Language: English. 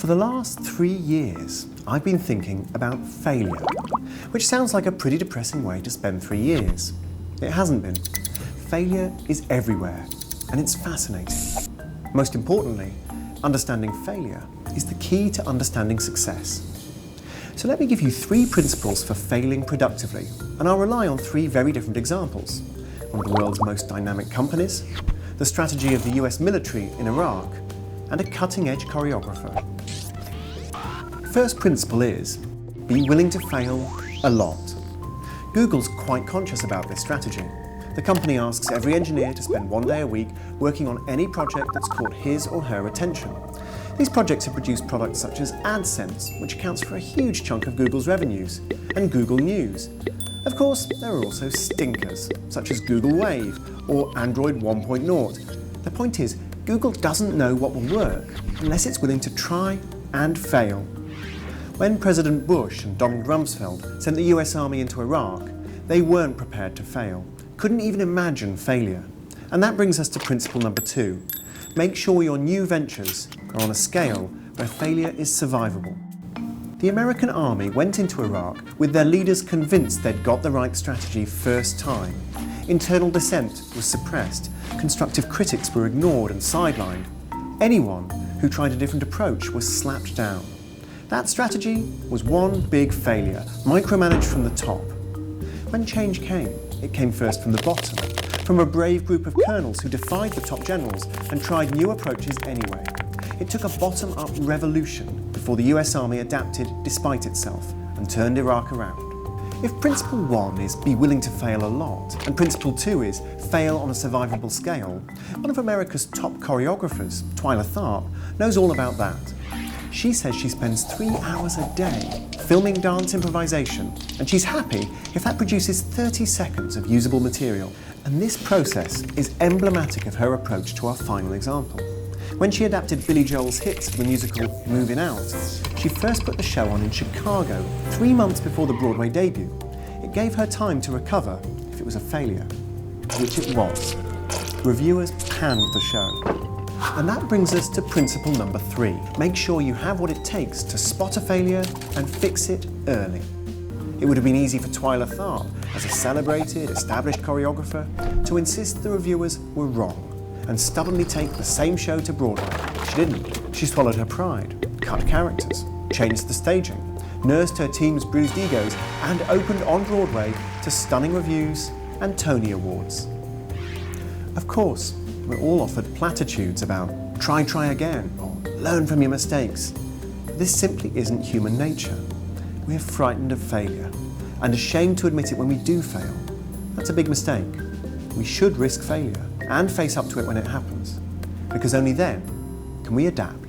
the last 3 years, I've been thinking about failure, which sounds like a pretty depressing way to spend 3 years. It hasn't been. Failure is everywhere, and it's fascinating. Most importantly, understanding failure is the key to understanding success. So let me give you 3 principles for failing productively, and I'll rely on 3 very different examples. One of the world's most dynamic companies, the strategy of the US military in Iraq, and a cutting-edge choreographer. First principle is, be willing to fail a lot. Google's quite conscious about this strategy. The company asks every engineer to spend 1 day a week working on any project that's caught his or her attention. These projects have produced products such as AdSense, which accounts for a huge chunk of Google's revenues, and Google News. Of course, there are also stinkers, such as Google Wave or Android 1.0. The point is, Google doesn't know what will work unless it's willing to try and fail. When President Bush and Donald Rumsfeld sent the US Army into Iraq, they weren't prepared to fail, couldn't even imagine failure. And that brings us to principle number 2. Make sure your new ventures are on a scale where failure is survivable. The American Army went into Iraq with their leaders convinced they'd got the right strategy first time. Internal dissent was suppressed, constructive critics were ignored and sidelined. Anyone who tried a different approach was slapped down. That strategy was one big failure, micromanaged from the top. When change came, it came first from the bottom, from a brave group of colonels who defied the top generals and tried new approaches anyway. It took a bottom-up revolution before the US Army adapted despite itself and turned Iraq around. If principle 1 is be willing to fail a lot, and principle 2 is fail on a survivable scale, one of America's top choreographers, Twyla Tharp, knows all about that. She says she spends 3 hours a day filming dance improvisation, and she's happy if that produces 30 seconds of usable material. And this process is emblematic of her approach to our final example. When she adapted Billy Joel's hits for the musical Moving Out, she first put the show on in Chicago 3 months before the Broadway debut. It gave her time to recover if it was a failure, which it was. Reviewers panned the show. And that brings us to principle number 3. Make sure you have what it takes to spot a failure and fix it early. It would have been easy for Twyla Tharp, as a celebrated, established choreographer, to insist the reviewers were wrong and stubbornly take the same show to Broadway. She didn't. She swallowed her pride, cut characters, changed the staging, nursed her team's bruised egos, and opened on Broadway to stunning reviews and Tony Awards. Of course, we're all offered platitudes about try again, or learn from your mistakes. This simply isn't human nature. We're frightened of failure, and ashamed to admit it when we do fail. That's a big mistake. We should risk failure, and face up to it when it happens, because only then can we adapt